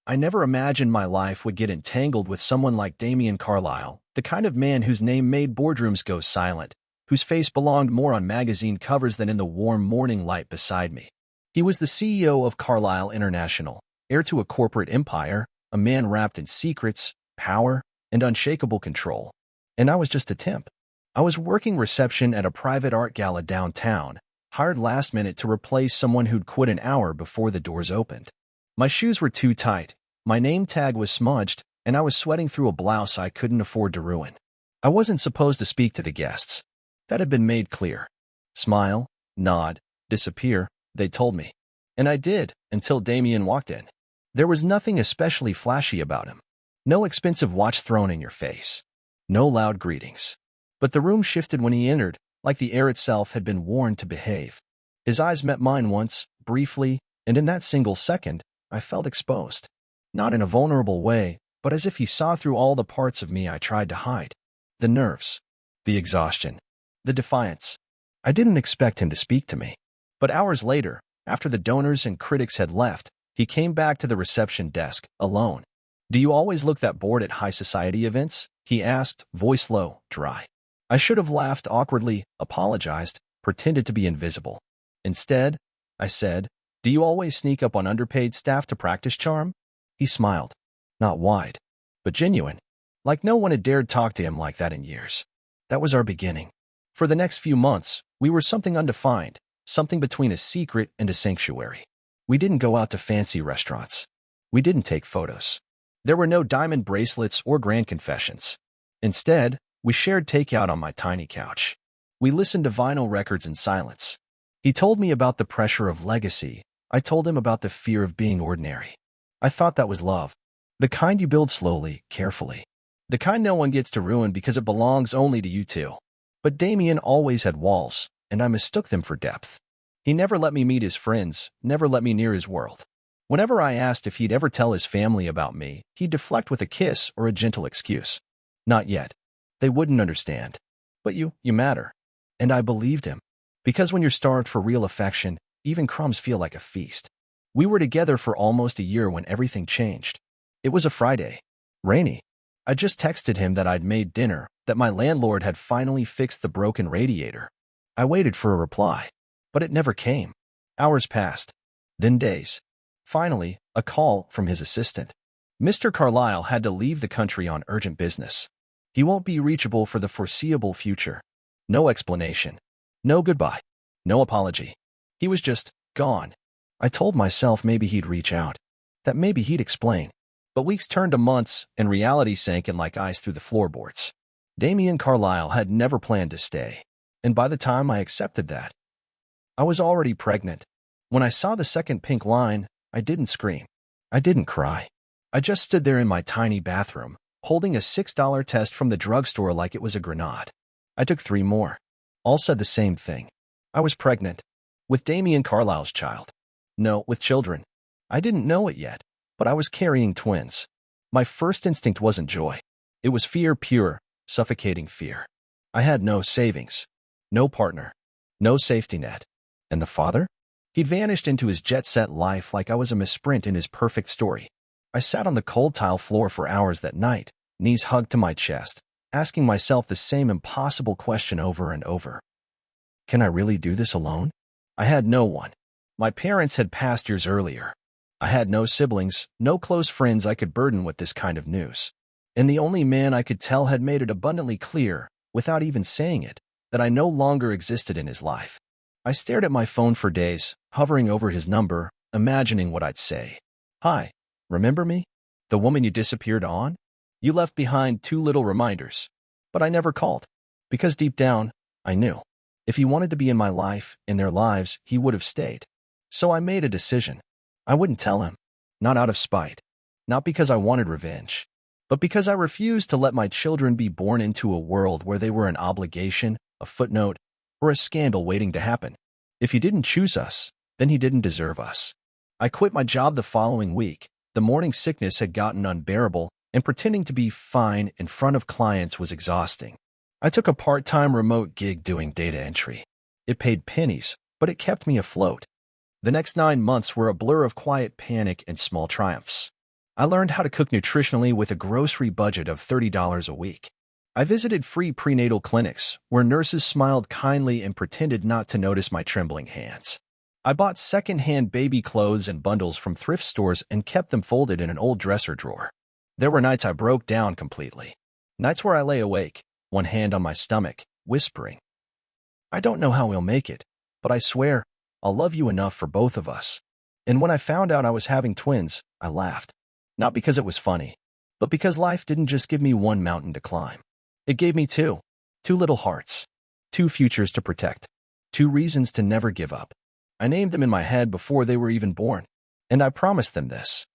I never imagined my life would get entangled with someone like Damian Carlisle, the kind of man whose name made boardrooms go silent, whose face belonged more on magazine covers than in the warm morning light beside me. He was the CEO of Carlisle International, heir to a corporate empire, a man wrapped in secrets, power, and unshakable control. And I was just a temp. I was working reception at a private art gala downtown, hired last minute to replace someone who'd quit an hour before the doors opened. My shoes were too tight, my name tag was smudged, and I was sweating through a blouse I couldn't afford to ruin. I wasn't supposed to speak to the guests. That had been made clear. Smile, nod, disappear, they told me. And I did, until Damien walked in. There was nothing especially flashy about him. No expensive watch thrown in your face. No loud greetings. But the room shifted when he entered, like the air itself had been warned to behave. His eyes met mine once, briefly, and in that single second, I felt exposed. Not in a vulnerable way, but as if he saw through all the parts of me I tried to hide. The nerves. The exhaustion. The defiance. I didn't expect him to speak to me. But hours later, after the donors and critics had left, he came back to the reception desk, alone. "Do you always look that bored at high society events?" he asked, voice low, dry. I should have laughed awkwardly, apologized, pretended to be invisible. Instead, I said, "Do you always sneak up on underpaid staff to practice charm?" He smiled. Not wide, but genuine. Like no one had dared talk to him like that in years. That was our beginning. For the next few months, we were something undefined, something between a secret and a sanctuary. We didn't go out to fancy restaurants. We didn't take photos. There were no diamond bracelets or grand confessions. Instead, we shared takeout on my tiny couch. We listened to vinyl records in silence. He told me about the pressure of legacy. I told him about the fear of being ordinary. I thought that was love. The kind you build slowly, carefully. The kind no one gets to ruin because it belongs only to you two. But Damien always had walls, and I mistook them for depth. He never let me meet his friends, never let me near his world. Whenever I asked if he'd ever tell his family about me, he'd deflect with a kiss or a gentle excuse. Not yet. They wouldn't understand. But you matter. And I believed him. Because when you're starved for real affection, even crumbs feel like a feast. We were together for almost a year when everything changed. It was a Friday. Rainy. I just texted him that I'd made dinner, that my landlord had finally fixed the broken radiator. I waited for a reply. But it never came. Hours passed. Then days. Finally, a call from his assistant. Mr. Carlisle had to leave the country on urgent business. He won't be reachable for the foreseeable future. No explanation. No goodbye. No apology. He was just gone. I told myself maybe he'd reach out. That maybe he'd explain. But weeks turned to months, and reality sank in like ice through the floorboards. Damian Carlisle had never planned to stay. And by the time I accepted that, I was already pregnant. When I saw the second pink line, I didn't scream. I didn't cry. I just stood there in my tiny bathroom, holding a $6 test from the drugstore like it was a grenade. I took 3 more. All said the same thing. I was pregnant. With Damian Carlisle's child. No, with children. I didn't know it yet, but I was carrying twins. My first instinct wasn't joy. It was fear pure, suffocating fear. I had no savings. No partner. No safety net. And the father? He'd vanished into his jet-set life like I was a misprint in his perfect story. I sat on the cold tile floor for hours that night, knees hugged to my chest, asking myself the same impossible question over and over. Can I really do this alone? I had no one. My parents had passed years earlier. I had no siblings, no close friends I could burden with this kind of news. And the only man I could tell had made it abundantly clear, without even saying it, that I no longer existed in his life. I stared at my phone for days, hovering over his number, imagining what I'd say. Hi, remember me? The woman you disappeared on? You left behind 2 little reminders. But I never called. Because deep down, I knew. If he wanted to be in my life, in their lives, he would have stayed. So I made a decision. I wouldn't tell him. Not out of spite. Not because I wanted revenge. But because I refused to let my children be born into a world where they were an obligation, a footnote, or a scandal waiting to happen. If he didn't choose us, then he didn't deserve us. I quit my job the following week. The morning sickness had gotten unbearable, and pretending to be fine in front of clients was exhausting. I took a part-time remote gig doing data entry. It paid pennies, but it kept me afloat. The next 9 months were a blur of quiet panic and small triumphs. I learned how to cook nutritionally with a grocery budget of $30 a week. I visited free prenatal clinics where nurses smiled kindly and pretended not to notice my trembling hands. I bought second-hand baby clothes and bundles from thrift stores and kept them folded in an old dresser drawer. There were nights I broke down completely. Nights where I lay awake, one hand on my stomach, whispering, "I don't know how we'll make it, but I swear, I'll love you enough for both of us." And when I found out I was having twins, I laughed. Not because it was funny, but because life didn't just give me one mountain to climb. It gave me two. Two little hearts. Two futures to protect. Two reasons to never give up. I named them in my head before they were even born, and I promised them this.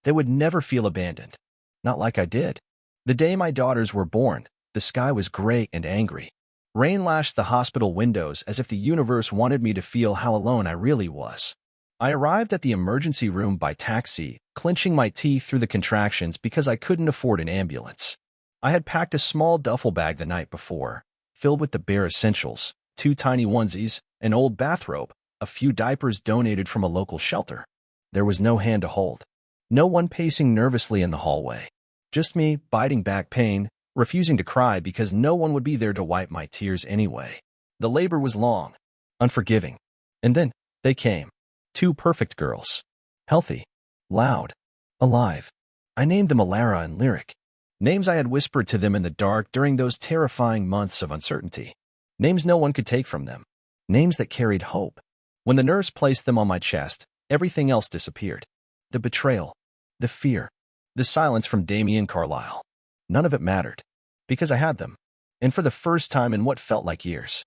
They would never feel abandoned. Not like I did. The day my daughters were born, the sky was gray and angry. Rain lashed the hospital windows as if the universe wanted me to feel how alone I really was. I arrived at the emergency room by taxi, clenching my teeth through the contractions because I couldn't afford an ambulance. I had packed a small duffel bag the night before, filled with the bare essentials, 2 tiny onesies, an old bathrobe, a few diapers donated from a local shelter. There was no hand to hold. No one pacing nervously in the hallway. Just me, biting back pain, refusing to cry because no one would be there to wipe my tears anyway. The labor was long, unforgiving. And then, they came. 2 perfect girls. Healthy, loud, alive. I named them Alara and Lyric. Names I had whispered to them in the dark during those terrifying months of uncertainty. Names no one could take from them. Names that carried hope. When the nurse placed them on my chest, everything else disappeared. The betrayal, the fear, the silence from Damien Carlisle. None of it mattered, because I had them. And for the first time in what felt like years,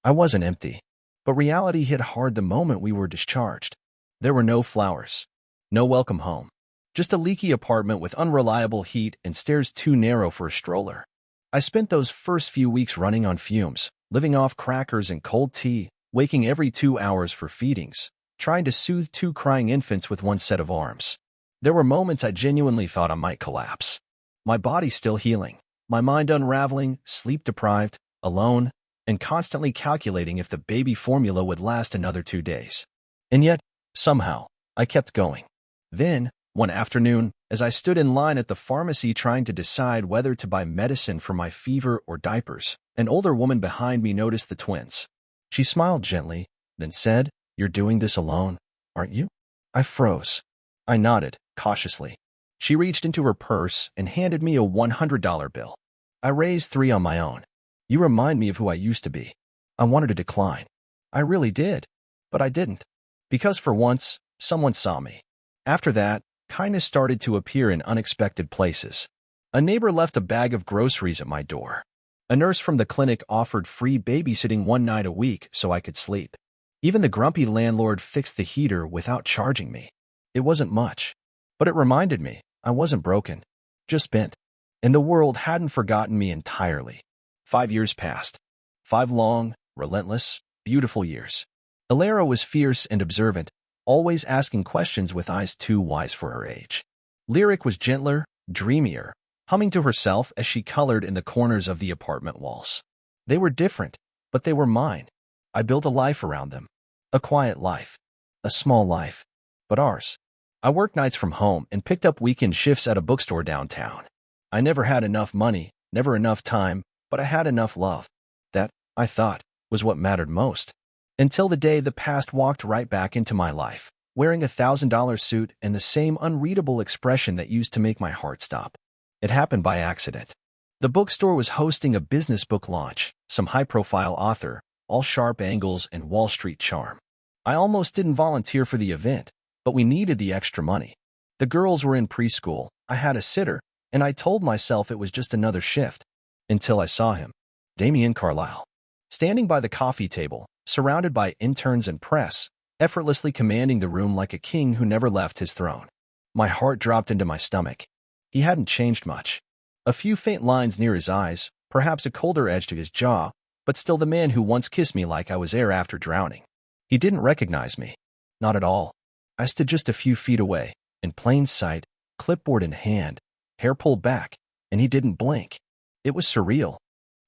I wasn't empty. But reality hit hard the moment we were discharged. There were no flowers, no welcome home. Just a leaky apartment with unreliable heat and stairs too narrow for a stroller. I spent those first few weeks running on fumes, living off crackers and cold tea, waking every 2 hours for feedings, trying to soothe 2 crying infants with one set of arms. There were moments I genuinely thought I might collapse. My body still healing, my mind unraveling, sleep-deprived, alone, and constantly calculating if the baby formula would last another 2 days. And yet, somehow, I kept going. Then, one afternoon, as I stood in line at the pharmacy trying to decide whether to buy medicine for my fever or diapers, an older woman behind me noticed the twins. She smiled gently, then said, "You're doing this alone, aren't you?" I froze. I nodded, cautiously. She reached into her purse and handed me a $100 bill. I raised 3 on my own. "You remind me of who I used to be." I wanted to decline. I really did, but I didn't. Because for once, someone saw me. After that, kindness started to appear in unexpected places. A neighbor left a bag of groceries at my door. A nurse from the clinic offered free babysitting 1 night a week so I could sleep. Even the grumpy landlord fixed the heater without charging me. It wasn't much, but it reminded me I wasn't broken, just bent. And the world hadn't forgotten me entirely. 5 years passed. 5 long, relentless, beautiful years. Alara was fierce and observant, always asking questions with eyes too wise for her age. Lyric was gentler, dreamier, humming to herself as she colored in the corners of the apartment walls. They were different, but they were mine. I built a life around them. A quiet life. A small life. But ours. I worked nights from home and picked up weekend shifts at a bookstore downtown. I never had enough money, never enough time, but I had enough love. That, I thought, was what mattered most. Until the day the past walked right back into my life, wearing a $1,000 suit and the same unreadable expression that used to make my heart stop. It happened by accident. The bookstore was hosting a business book launch, some high-profile author, all sharp angles and Wall Street charm. I almost didn't volunteer for the event, but we needed the extra money. The girls were in preschool, I had a sitter, and I told myself it was just another shift. Until I saw him, Damien Carlisle, standing by the coffee table, surrounded by interns and press, effortlessly commanding the room like a king who never left his throne. My heart dropped into my stomach. He hadn't changed much. A few faint lines near his eyes, perhaps a colder edge to his jaw, but still the man who once kissed me like I was air after drowning. He didn't recognize me. Not at all. I stood just a few feet away, in plain sight, clipboard in hand, hair pulled back, and he didn't blink. It was surreal.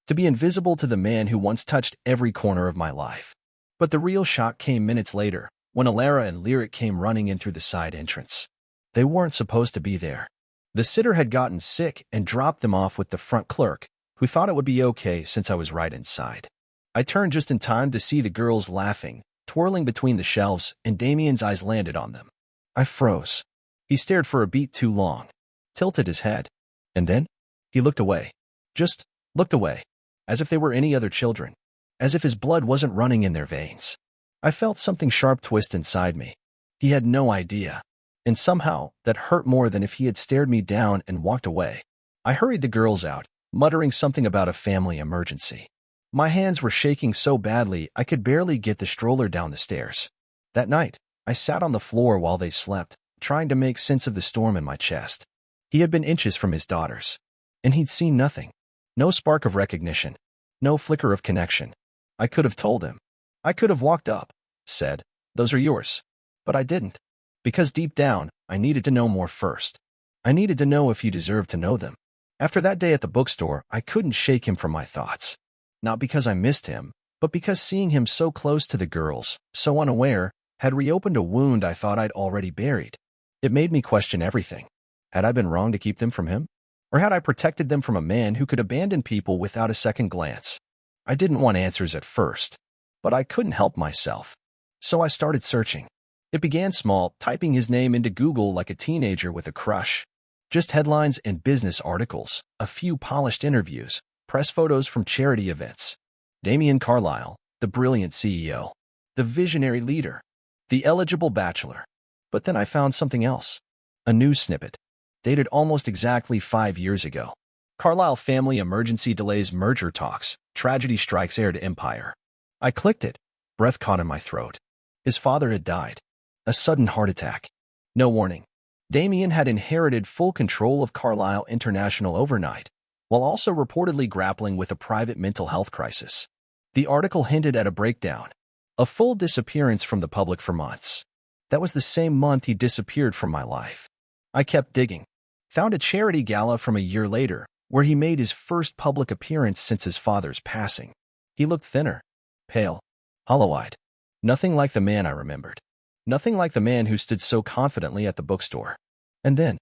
To be invisible to the man who once touched every corner of my life. But the real shock came minutes later, when Alara and Lyric came running in through the side entrance. They weren't supposed to be there. The sitter had gotten sick and dropped them off with the front clerk, who thought it would be okay since I was right inside. I turned just in time to see the girls laughing, twirling between the shelves, and Damien's eyes landed on them. I froze. He stared for a beat too long, tilted his head, and then he looked away. Just looked away, as if they were any other children, as if his blood wasn't running in their veins. I felt something sharp twist inside me. He had no idea, and somehow that hurt more than if he had stared me down and walked away. I hurried the girls out, muttering something about a family emergency. My hands were shaking so badly I could barely get the stroller down the stairs. That night, I sat on the floor while they slept, trying to make sense of the storm in my chest. He had been inches from his daughters, and he'd seen nothing. No spark of recognition, no flicker of connection. I could have told him. I could have walked up, said, "Those are yours." But I didn't, because deep down, I needed to know more first. I needed to know if he deserved to know them. After that day at the bookstore, I couldn't shake him from my thoughts. Not because I missed him, but because seeing him so close to the girls, so unaware, had reopened a wound I thought I'd already buried. It made me question everything. Had I been wrong to keep them from him? Or had I protected them from a man who could abandon people without a second glance? I didn't want answers at first, but I couldn't help myself. So I started searching. It began small, typing his name into Google like a teenager with a crush. Just headlines and business articles, a few polished interviews, press photos from charity events. Damien Carlyle, the brilliant CEO, the visionary leader, the eligible bachelor. But then I found something else. A news snippet, dated almost exactly 5 years ago. Carlyle family emergency delays merger talks, tragedy strikes heir to empire. I clicked it, breath caught in my throat. His father had died. A sudden heart attack. No warning. Damien had inherited full control of Carlyle International overnight, while also reportedly grappling with a private mental health crisis. The article hinted at a breakdown, a full disappearance from the public for months. That was the same month he disappeared from my life. I kept digging. Found a charity gala from a year later, where he made his first public appearance since his father's passing. He looked thinner, pale, hollow-eyed. Nothing like the man I remembered. Nothing like the man who stood so confidently at the bookstore. And then,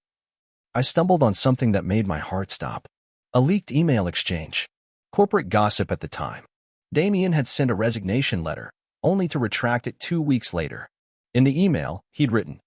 I stumbled on something that made my heart stop. A leaked email exchange. Corporate gossip at the time. Damien had sent a resignation letter, only to retract it 2 weeks later. In the email, he'd written,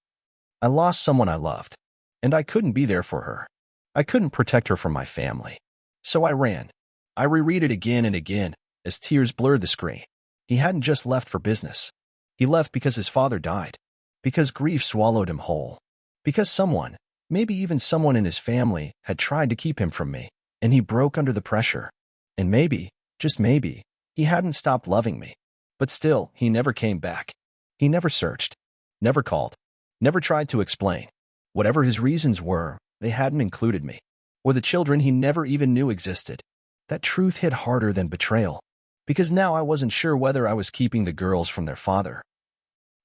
"I lost someone I loved, and I couldn't be there for her. I couldn't protect her from my family. So I ran." I reread it again and again, as tears blurred the screen. He hadn't just left for business. He left because his father died. Because grief swallowed him whole. Because someone, maybe even someone in his family, had tried to keep him from me, and he broke under the pressure. And maybe, just maybe, he hadn't stopped loving me. But still, he never came back. He never searched, never called, never tried to explain. Whatever his reasons were, they hadn't included me, or the children he never even knew existed. That truth hit harder than betrayal, because now I wasn't sure whether I was keeping the girls from their father,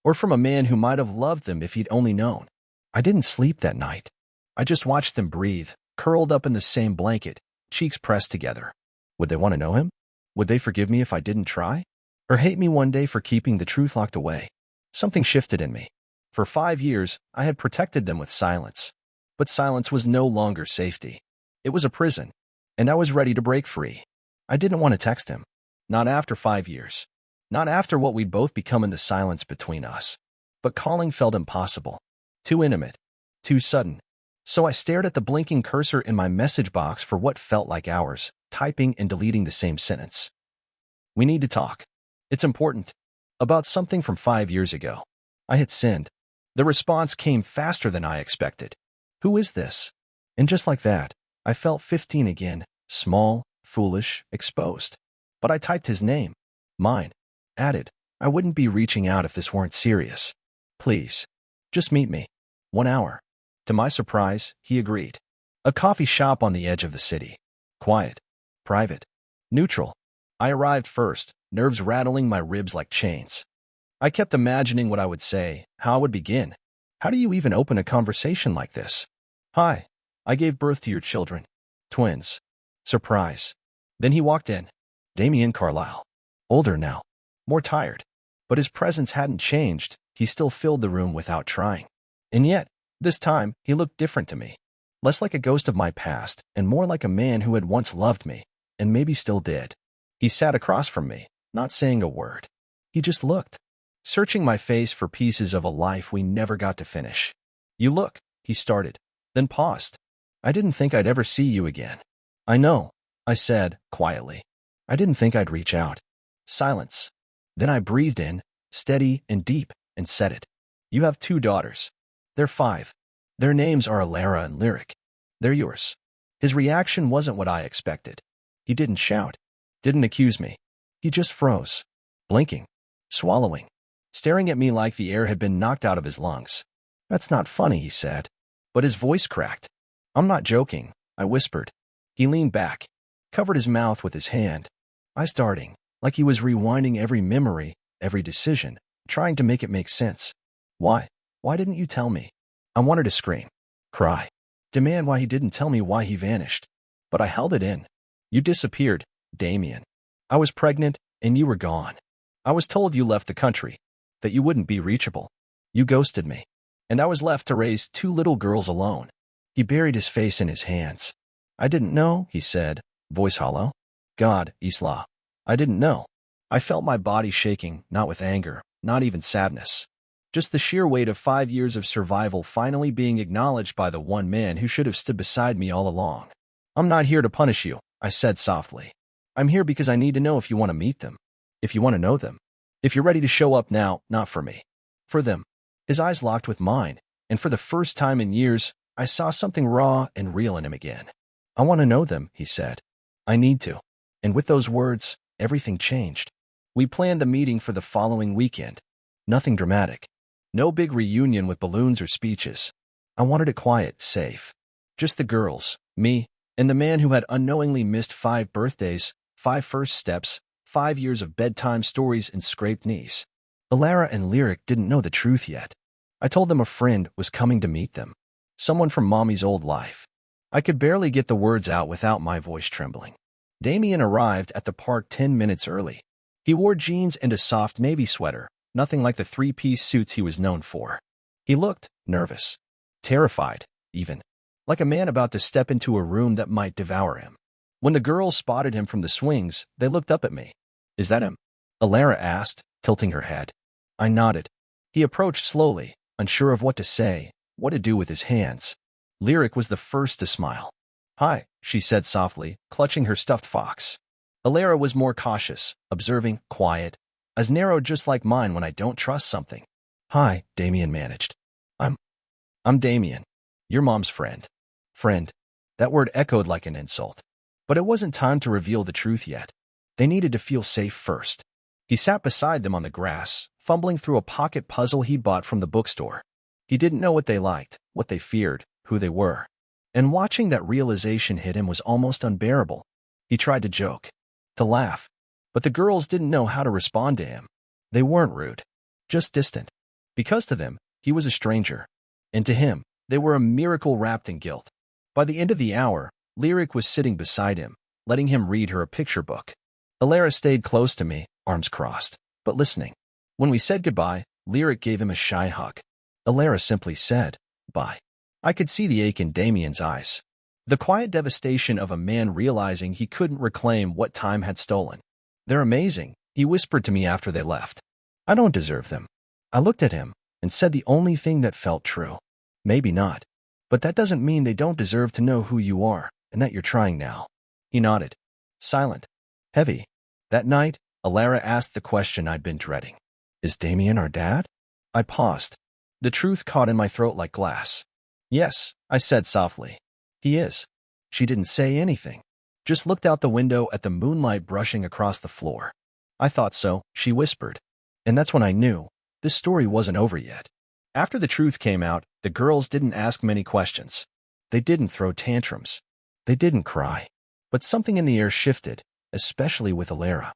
or from a man who might have loved them if he'd only known. I didn't sleep that night. I just watched them breathe, curled up in the same blanket, cheeks pressed together. Would they want to know him? Would they forgive me if I didn't try? Or hate me one day for keeping the truth locked away? Something shifted in me. For 5 years, I had protected them with silence. But silence was no longer safety. It was a prison, and I was ready to break free. I didn't want to text him. Not after 5 years. Not after what we'd both become in the silence between us. But calling felt impossible. Too intimate. Too sudden. So I stared at the blinking cursor in my message box for what felt like hours, typing and deleting the same sentence. "We need to talk. It's important. About something from 5 years ago." I had sinned. The response came faster than I expected. "Who is this?" And just like that, I felt 15 again, small, foolish, exposed. But I typed his name. Mine. Added, "I wouldn't be reaching out if this weren't serious. Please. Just meet me. 1 hour." To my surprise, he agreed. A coffee shop on the edge of the city. Quiet. Private. Neutral. I arrived first, nerves rattling my ribs like chains. I kept imagining what I would say, how I would begin. How do you even open a conversation like this? "Hi. I gave birth to your children. Twins." Surprise. Then he walked in. Damien Carlyle. Older now. More tired. But his presence hadn't changed. He still filled the room without trying. And yet, This time, he looked different to me. Less like a ghost of my past, and more like a man who had once loved me, and maybe still did. He sat across from me, not saying a word. He just looked, searching my face for pieces of a life we never got to finish. "You look," he started, then paused. "I didn't think I'd ever see you again." "I know," I said, quietly. "I didn't think I'd reach out." Silence. Then I breathed in, steady and deep, and said it. "You have 2 daughters. They're 5. Their names are Alara and Lyric. They're yours." His reaction wasn't what I expected. He didn't shout, didn't accuse me. He just froze, blinking, swallowing, staring at me like the air had been knocked out of his lungs. "That's not funny," he said. But his voice cracked. "I'm not joking," I whispered. He leaned back, covered his mouth with his hand, eyes darting, like he was rewinding every memory, every decision, trying to make it make sense. "Why? Why didn't you tell me?" I wanted to scream, cry, demand why he didn't tell me why he vanished. But I held it in. "You disappeared, Damien. I was pregnant, and you were gone. I was told you left the country, that you wouldn't be reachable. You ghosted me, and I was left to raise 2 little girls alone." He buried his face in his hands. "I didn't know," he said, voice hollow. "God, Isla. I didn't know." I felt my body shaking, not with anger, not even sadness. Just the sheer weight of 5 years of survival finally being acknowledged by the one man who should have stood beside me all along. "I'm not here to punish you," I said softly. "I'm here because I need to know if you want to meet them, if you want to know them, if you're ready to show up now, not for me, for them." His eyes locked with mine, and for the first time in years, I saw something raw and real in him again. "I want to know them," he said. "I need to." And with those words, everything changed. We planned the meeting for the following weekend. Nothing dramatic. No big reunion with balloons or speeches. I wanted it quiet, safe. Just the girls, me, and the man who had unknowingly missed 5 birthdays, 5 first steps, 5 years of bedtime stories and scraped knees. Alara and Lyric didn't know the truth yet. I told them a friend was coming to meet them. Someone from Mommy's old life. I could barely get the words out without my voice trembling. Damien arrived at the park 10 minutes early. He wore jeans and a soft navy sweater, nothing like the 3-piece suits he was known for. He looked nervous, terrified, even, like a man about to step into a room that might devour him. When the girls spotted him from the swings, they looked up at me. "Is that him?" Alara asked, tilting her head. I nodded. He approached slowly, unsure of what to say, what to do with his hands. Lyric was the first to smile. "Hi," she said softly, clutching her stuffed fox. Alara was more cautious, observing, quiet, as narrowed just like mine when I don't trust something. "Hi," Damien managed. I'm Damien, your mom's friend." Friend. That word echoed like an insult. But it wasn't time to reveal the truth yet. They needed to feel safe first. He sat beside them on the grass, fumbling through a pocket puzzle he'd bought from the bookstore. He didn't know what they liked, what they feared, who they were. And watching that realization hit him was almost unbearable. He tried to joke, to laugh, but the girls didn't know how to respond to him. They weren't rude, just distant. Because to them, he was a stranger. And to him, they were a miracle wrapped in guilt. By the end of the hour, Lyric was sitting beside him, letting him read her a picture book. Alara stayed close to me, arms crossed, but listening. When we said goodbye, Lyric gave him a shy hug. Alara simply said, "Bye." I could see the ache in Damien's eyes. The quiet devastation of a man realizing he couldn't reclaim what time had stolen. "They're amazing," he whispered to me after they left. "I don't deserve them." I looked at him and said the only thing that felt true. "Maybe not. But that doesn't mean they don't deserve to know who you are and that you're trying now." He nodded. Silent. Heavy. That night, Alara asked the question I'd been dreading. "Is Damien our dad?" I paused. The truth caught in my throat like glass. "Yes," I said softly. "He is." She didn't say anything, just looked out the window at the moonlight brushing across the floor. "I thought so," she whispered. And that's when I knew this story wasn't over yet. After the truth came out, the girls didn't ask many questions. They didn't throw tantrums. They didn't cry. But something in the air shifted, especially with Alara.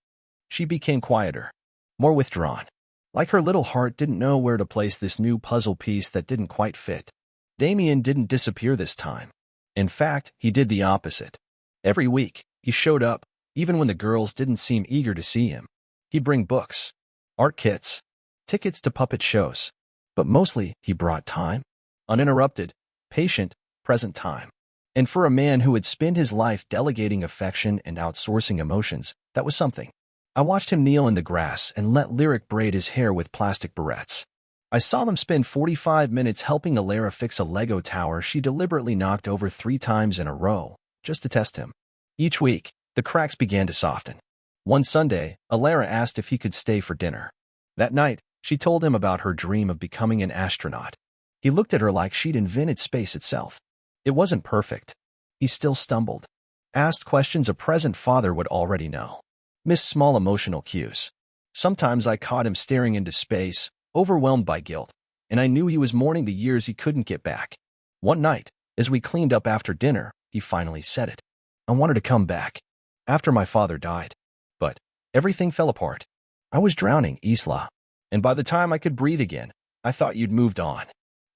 She became quieter, more withdrawn. Like her little heart didn't know where to place this new puzzle piece that didn't quite fit. Damien didn't disappear this time. In fact, he did the opposite. Every week, he showed up, even when the girls didn't seem eager to see him. He'd bring books, art kits, tickets to puppet shows. But mostly, he brought time. Uninterrupted, patient, present time. And for a man who would spend his life delegating affection and outsourcing emotions, that was something. I watched him kneel in the grass and let Lyric braid his hair with plastic barrettes. I saw them spend 45 minutes helping Alara fix a Lego tower she deliberately knocked over 3 times in a row, just to test him. Each week, the cracks began to soften. One Sunday, Alara asked if he could stay for dinner. That night, she told him about her dream of becoming an astronaut. He looked at her like she'd invented space itself. It wasn't perfect. He still stumbled. Asked questions a present father would already know. Missed small emotional cues. Sometimes I caught him staring into space, overwhelmed by guilt, and I knew he was mourning the years he couldn't get back. One night, as we cleaned up after dinner, he finally said it. I wanted to come back. After my father died. But everything fell apart. I was drowning, Isla. And by the time I could breathe again, I thought you'd moved on.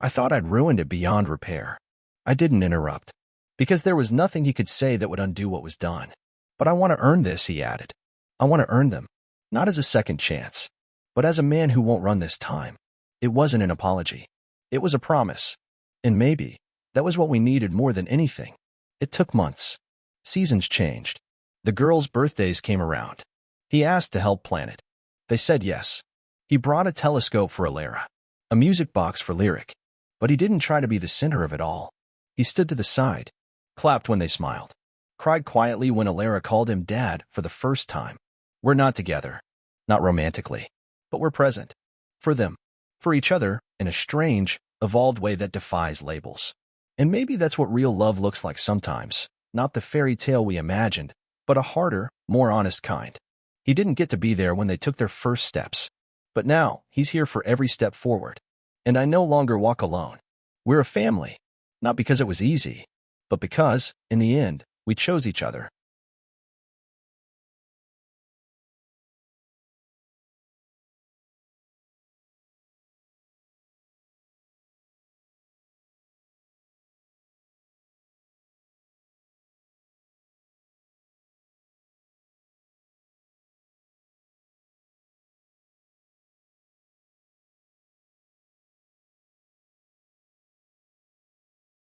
I thought I'd ruined it beyond repair. I didn't interrupt, because there was nothing he could say that would undo what was done. But I want to earn this, he added. I want to earn them, not as a second chance, but as a man who won't run this time. It wasn't an apology. It was a promise. And maybe that was what we needed more than anything. It took months. Seasons changed. The girls' birthdays came around. He asked to help plan it. They said yes. He brought a telescope for Alara, a music box for Lyric, but he didn't try to be the center of it all. He stood to the side, clapped when they smiled, cried quietly when Alara called him Dad for the first time. We're not together, not romantically, but we're present. For them, for each other, in a strange, evolved way that defies labels. And maybe that's what real love looks like sometimes, not the fairy tale we imagined, but a harder, more honest kind. He didn't get to be there when they took their first steps, but now he's here for every step forward. And I no longer walk alone. We're a family, not because it was easy, but because, in the end, we chose each other.